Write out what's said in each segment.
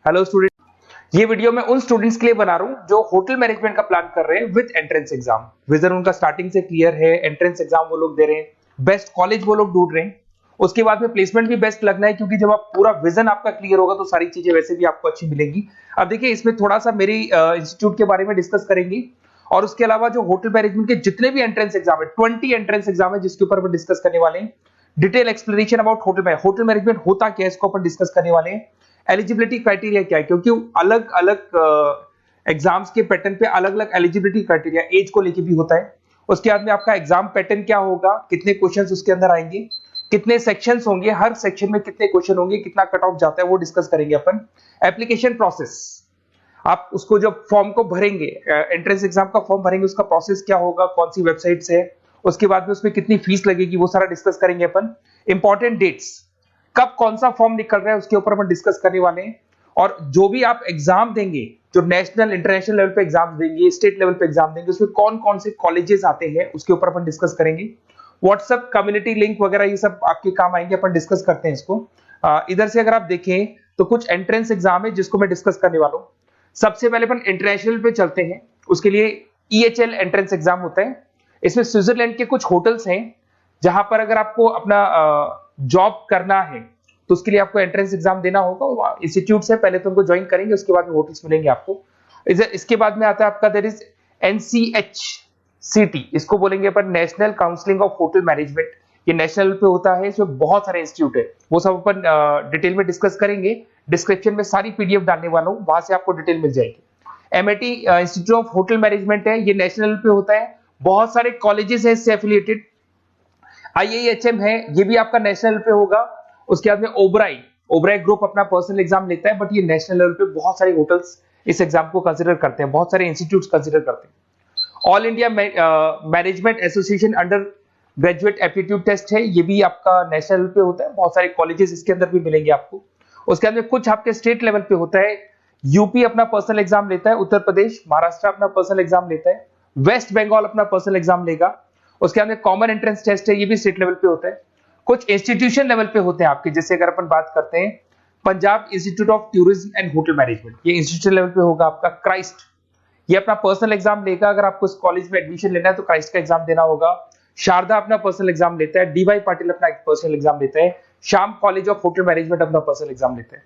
Hello student, ये video मैं उन स्टूडेंट्स के लिए बना रहा हूँ जो होटल मैनेजमेंट का प्लान कर रहे हैं विद एंट्रेंस एग्जाम। विजन उनका स्टार्टिंग से क्लियर है, एंट्रेंस एग्जाम वो लोग दे रहे हैं, बेस्ट कॉलेज वो लोग ढूंढ रहे हैं, उसके बाद में प्लेसमेंट भी बेस्ट लगना है, क्योंकि जब आप पूरा विजन आपका क्लियर होगा तो सारी चीजें वैसे भी आपको अच्छी मिलेंगी। अब देखिए, इसमें थोड़ा सा मेरी इंस्टीट्यूट के बारे में डिस्कस करेंगे और उसके अलावा जो होटल मैनेजमेंट के जितने भी एंट्रेंस एग्जाम है, 20 एंट्रेंस एग्जाम है जिसके ऊपर हम डिस्कस करने वाले हैं। Detail explanation about hotel management होता क्या है, इसको अपन डिस्कस करने वाले हैं। एलिजिबिलिटी क्राइटेरिया क्या है, क्योंकि अलग अलग एग्जाम्स के पैटर्न पे अलग अलग एलिजिबिलिटी क्राइटेरिया एज को लेके भी होता है। उसके बाद में आपका एग्जाम पैटर्न क्या होगा, कितने क्वेश्चंस उसके अंदर आएंगे, कितने सेक्शंस होंगे, हर सेक्शन में कितने क्वेश्चन होंगे, कितना कट ऑफ जाता है, वो डिस्कस करेंगे अपन। एप्लीकेशन प्रोसेस, आप उसको जब फॉर्म को भरेंगे, एंट्रेंस एग्जाम का फॉर्म भरेंगे, उसका प्रोसेस क्या होगा, कौन सी वेबसाइट से, उसके बाद में उसमें कितनी फीस लगेगी, वो सारा डिस्कस करेंगे अपन। इंपॉर्टेंट डेट्स, कब कौन सा फॉर्म निकल रहा है उसके ऊपर अपन डिस्कस करने वाले हैं। और जो भी आप एग्जाम देंगे, जो नेशनल इंटरनेशनल लेवल पे एग्जाम देंगे, स्टेट लेवल पे एग्जाम देंगे, उसमें कौन कौन से कॉलेजेस आते हैं उसके ऊपर अपन डिस्कस करेंगे। व्हाट्सएप कम्युनिटी लिंक वगैरह ये सब आपके काम आएंगे, अपन डिस्कस करते हैं इसको। इधर से अगर आप देखें तो कुछ एंट्रेंस एग्जाम है जिसको मैं डिस्कस करने वाला हूं। सबसे पहले अपन इंटरनेशनल पे चलते हैं, उसके लिए EHL एंट्रेंस एग्जाम होता है। इसमें स्विट्जरलैंड के कुछ होटल्स हैं जहां पर अगर आपको अपना जॉब करना है तो उसके लिए आपको एंट्रेंस एग्जाम देना होगा। इंस्टीट्यूट से पहले तो उनको ज्वाइन करेंगे, उसके बाद में होटल्स मिलेंगे आपको। इसके बाद में आता है आपका देयर इज NCHCT, इसको बोलेंगे अपन national counselling of hotel management. ये नेशनल पे होता है, इसमें बहुत सारे इंस्टीट्यूट है, वो सब अपन डिटेल में डिस्कस करेंगे। डिस्क्रिप्शन में सारी PDF डालने वाला हूँ, वहां से आपको डिटेल मिल जाएगी। MIT institute of hotel management है, ये नेशनल पे होता है, बहुत सारे कॉलेजेस है इससे एफिलिएटेड। IIHM है, ये भी आपका नेशनल पे होगा। उसके बाद में ओबराई ग्रुप अपना पर्सनल एग्जाम लेता है, बट ये नेशनल लेवल पे बहुत सारे होटल्स इस एग्जाम को कंसीडर करते हैं, बहुत सारे इंस्टीट्यूट्स कंसीडर करते हैं। All India management association undergraduate aptitude test है, ये भी आपका नेशनल लेवल पे होता है, बहुत सारे कॉलेजेस इसके अंदर भी मिलेंगे आपको। उसके बाद में कुछ आपके स्टेट लेवल पे होता है। यूपी अपना पर्सनल एग्जाम लेता है, उत्तर प्रदेश, महाराष्ट्र अपना पर्सनल एग्जाम लेता है, वेस्ट बंगाल अपना पर्सनल एग्जाम लेगा। उसके बाद में कॉमन एंट्रेंस टेस्ट है, ये भी स्टेट लेवल पे होता है। कुछ इंस्टीट्यूशन लेवल पे होते हैं आपके, जैसे अगर अपन बात करते हैं Punjab institute of tourism and hotel management, ये इंस्टीट्यूशन लेवल पे होगा आपका। क्राइस्ट, ये अपना पर्सनल एग्जाम लेगा, अगर आपको इस कॉलेज में एडमिशन लेना है तो क्राइस्ट का एग्जाम देना होगा। शारदा अपना पर्सनल एग्जाम लेता है, DY पाटिल अपना पर्सनल एग्जाम लेता है, Shyam college of hotel management अपना पर्सनल एग्जाम लेता है।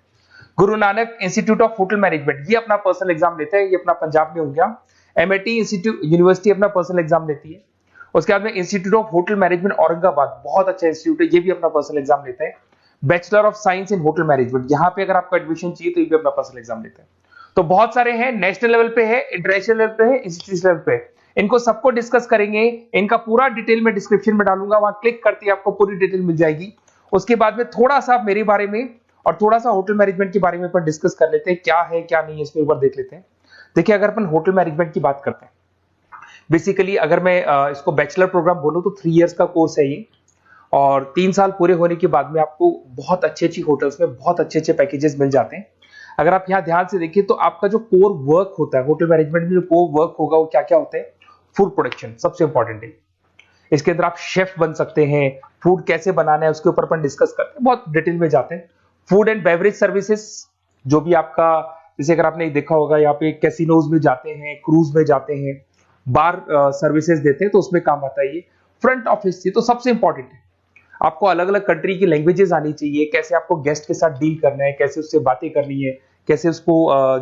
Guru Nanak institute of hotel management, ये अपना पर्सनल एग्जाम लेता है, ये अपना पंजाब में हो गया। MIT इंस्टीट्यूट यूनिवर्सिटी अपना पर्सनल एग्जाम लेती है। उसके बाद में institute of hotel management Aurangabad, बहुत अच्छा इंस्टीट्यूट है, ये भी अपना पर्सनल एग्जाम लेता है। Bachelor of science in hotel management, यहाँ पे अगर आपको एडमिशन चाहिए तो ये भी अपना पर्सनल एग्जाम लेता है। तो बहुत सारे हैं, नेशनल लेवल पे है, इंटरनेशनल लेवल पे है, इंस्टीट्यूशन लेवल पे है। इनको सबको डिस्कस करेंगे, इनका पूरा डिटेल में डिस्क्रिप्शन में डालूंगा, वहां क्लिक करते ही आपको पूरी डिटेल मिल जाएगी। उसके बाद में थोड़ा सा मेरे बारे में और थोड़ा सा होटल मैनेजमेंट के बारे में पर डिस्कस कर लेते हैं, क्या है क्या नहीं है, इसमें एक बार देख लेते हैं। देखिए, अगर अपन होटल मैनेजमेंट की बात करते हैं, बेसिकली अगर मैं इसको बैचलर प्रोग्राम बोलूं तो 3 इयर्स का कोर्स है ये, और 3 साल पूरे होने के बाद में आपको बहुत अच्छी होटल्स में बहुत अच्छे पैकेजेस मिल जाते हैं। अगर आप यहाँ ध्यान से देखिए तो आपका जो कोर वर्क होता है होटल मैनेजमेंट में, जो कोर वर्क होगा वो क्या क्या होता है। फूड प्रोडक्शन सबसे इंपॉर्टेंट है, इसके अंदर आप शेफ बन सकते हैं, फूड कैसे बनाना है उसके ऊपर अपन डिस्कस करते हैं, बहुत डिटेल में जाते हैं। फूड एंड बेवरेज सर्विसेज, जो भी आपका, जैसे अगर आपने देखा होगा यहाँ पे कैसीनोज में जाते हैं, क्रूज में जाते हैं, बार सर्विसेज देते हैं, तो उसमें काम आता है ये। फ्रंट ऑफिस से तो सबसे इंपॉर्टेंट है, आपको अलग अलग कंट्री की लैंग्वेजेस आनी चाहिए, कैसे आपको गेस्ट के साथ डील करना है, कैसे उससे बातें करनी है, कैसे उसको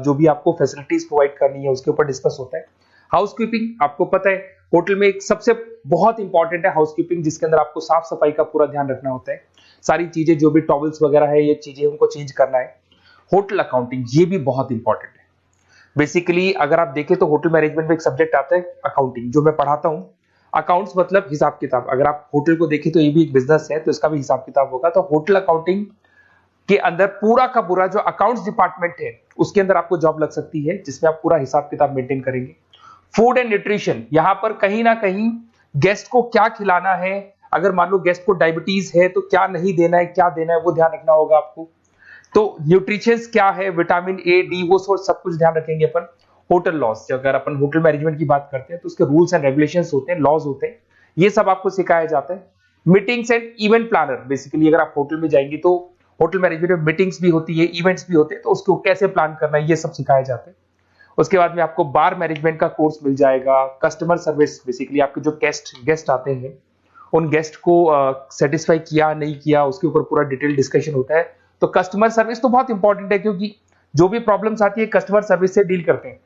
जो भी आपको फैसिलिटीज प्रोवाइड करनी है उसके ऊपर डिस्कस होता है। हाउसकीपिंग, आपको पता है होटल में एक सबसे बहुत इंपॉर्टेंट है हाउसकीपिंग, जिसके अंदर आपको साफ सफाई का पूरा ध्यान रखना होता है, सारी चीजें जो भी टॉवल्स वगैरह है ये चीजें उनको चेंज करना है। होटल अकाउंटिंग, ये भी बहुत इंपॉर्टेंट है। बेसिकली अगर आप देखें तो होटल मैनेजमेंट में एक सब्जेक्ट आता है अकाउंटिंग, जो मैं पढ़ाता हूं। अकाउंट्स मतलब हिसाब किताब, अगर आप होटल को देखें तो ये भी एक बिजनेस है, तो इसका भी हिसाब किताब होगा। तो होटल अकाउंटिंग के अंदर पूरा का पूरा जो अकाउंट्स डिपार्टमेंट है उसके अंदर आपको जॉब लग सकती है, जिसमें आप पूरा हिसाब किताब मेंटेन करेंगे। फूड एंड न्यूट्रिशन, यहां पर कहीं ना कहीं गेस्ट को क्या खिलाना है, अगर मान लो गेस्ट को डायबिटीज है तो क्या नहीं देना है, क्या देना है, वो ध्यान रखना होगा आपको। तो न्यूट्रिशंस क्या है, विटामिन A, D, वो सब कुछ ध्यान रखेंगे अपन। होटल लॉज, अगर अपन होटल मैनेजमेंट की बात करते हैं तो उसके रूल्स एंड रेगुलेशंस होते हैं, लॉज होते हैं, ये सब आपको सिखाया जाता है। Meetings and event planner, basically अगर आप होटल में जाएंगे तो होटल मैनेजमेंट में मीटिंग्स भी होती है, इवेंट्स भी होते हैं, तो उसको कैसे प्लान करना है ये सब सिखाया जाता है। उसके बाद में आपको बार मैनेजमेंट का कोर्स मिल जाएगा, कस्टमर सर्विस, बेसिकली आपके जो गेस्ट आते हैं उन गेस्ट को सेटिस्फाई किया नहीं किया उसके ऊपर पूरा डिटेल डिस्कशन होता है। तो कस्टमर सर्विस तो बहुत इंपॉर्टेंट है, क्योंकि जो भी प्रॉब्लम्स आती है कस्टमर सर्विस से डील करते हैं।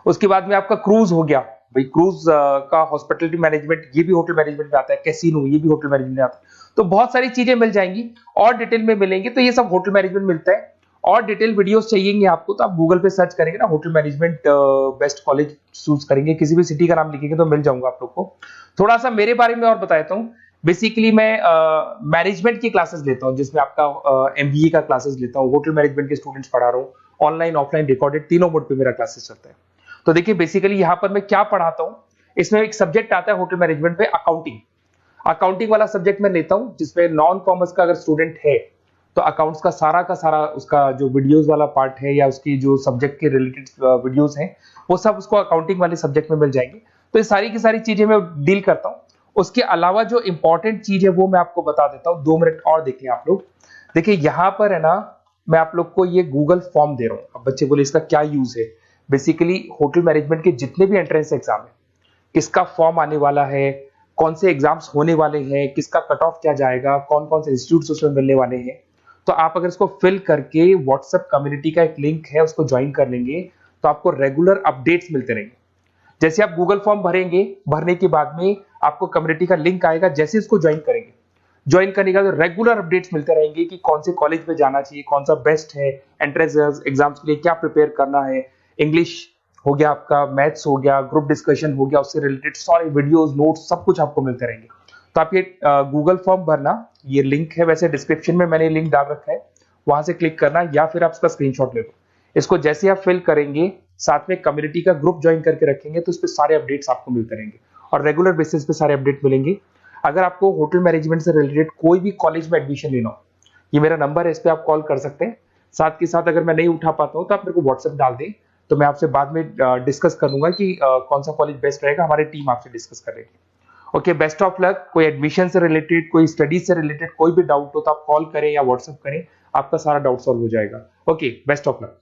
उसके बाद में आपका क्रूज हो गया, भाई क्रूज का हॉस्पिटलिटी मैनेजमेंट ये भी होटल मैनेजमेंट में आता है, कैसीनो ये भी होटल मैनेजमेंट में आता है। तो बहुत सारी चीजें मिल जाएंगी और डिटेल में मिलेंगे, तो ये सब होटल मैनेजमेंट मिलता है। और डिटेल वीडियोस चाहिए आपको तो आप गूगल पे सर्च करेंगे ना, hotel management best college choose करेंगे, किसी भी सिटी का नाम लिखेंगे तो मिल जाऊंगा आप लोग को। थोड़ा सा मेरे बारे में और बता देता हूँ। बेसिकली मैं मैनेजमेंट की क्लासेस लेता हूँ, जिसमें आपका एमबीए का क्लासेस लेता हूँ, होटल मैनेजमेंट के स्टूडेंट्स पढ़ा रहा हूँ, ऑनलाइन ऑफलाइन रिकॉर्डेड तीनों मोड पे मेरा क्लासेस चलता है। तो देखिए बेसिकली यहाँ पर मैं क्या पढ़ाता हूँ, इसमें एक सब्जेक्ट आता है होटल मैनेजमेंट में अकाउंटिंग। अकाउंटिंग वाला सब्जेक्ट मैं लेता हूँ, जिसमें नॉन कॉमर्स का अगर स्टूडेंट है तो अकाउंट्स का सारा उसका जो वीडियोस वाला पार्ट है या उसकी जो सब्जेक्ट के रिलेटेड वीडियोस हैं वो सब उसको अकाउंटिंग वाले सब्जेक्ट में मिल जाएंगे। तो ये सारी की सारी चीजें मैं डील करता हूँ। उसके अलावा जो इंपॉर्टेंट चीज है वो मैं आपको बता देता हूँ, 2 मिनट और देखें आप लोग। देखिए यहाँ पर है ना, मैं आप लोग को ये गूगल फॉर्म दे रहा हूँ। अब बच्चे बोले इसका क्या यूज है। बेसिकली होटल मैनेजमेंट के जितने भी एंट्रेंस एग्जाम है, किसका फॉर्म आने वाला है, कौन से एग्जाम्स होने वाले हैं, किसका कट ऑफ क्या जाएगा, कौन कौन से इंस्टीट्यूट उसमें मिलने वाले हैं, तो आप अगर इसको फिल करके व्हाट्सएप कम्युनिटी का एक लिंक है उसको ज्वाइन कर लेंगे तो आपको रेगुलर अपडेट्स मिलते रहेंगे। जैसे आप गूगल फॉर्म भरेंगे, भरने के बाद में आपको कम्युनिटी का लिंक आएगा, जैसे इसको ज्वाइन करेंगे, ज्वाइन करने के बाद रेगुलर अपडेट्स मिलते रहेंगे कि कौन से कॉलेज में जाना चाहिए, कौन सा बेस्ट है, एंट्रेंस एग्जाम्स के लिए क्या प्रिपेयर करना है, इंग्लिश हो गया आपका, मैथ्स हो गया, ग्रुप डिस्कशन हो गया, उससे रिलेटेड सारे वीडियोस नोट्स सब कुछ आपको मिलते रहेंगे। तो आप ये गूगल फॉर्म भरना, ये लिंक है, वैसे डिस्क्रिप्शन में मैंने लिंक डाल रखा है, वहां से क्लिक करना या फिर आप इसका स्क्रीनशॉट ले लो। इसको जैसे आप फिल करेंगे, साथ में कम्युनिटी का ग्रुप ज्वाइन करके रखेंगे तो उस पर सारे अपडेट्स आपको मिलते रहेंगे और रेगुलर बेसिस पे सारे अपडेट मिलेंगे। अगर आपको होटल मैनेजमेंट से रिलेटेड कोई भी कॉलेज में एडमिशन लेना हो, ये मेरा नंबर है, इस पर आप कॉल कर सकते हैं। साथ के साथ अगर मैं नहीं उठा पाता हूँ तो आप मेरे को व्हाट्सएप डाल दें, तो मैं आपसे बाद में डिस्कस करूंगा कि कौन सा कॉलेज बेस्ट रहेगा, हमारी टीम आपसे डिस्कस करेगी। Okay, best of luck. कोई एडमिशन से रिलेटेड, कोई स्टडीज से रिलेटेड कोई भी डाउट हो तो आप कॉल करें या व्हाट्सएप करें, आपका सारा डाउट सॉल्व हो जाएगा। Okay, best of luck.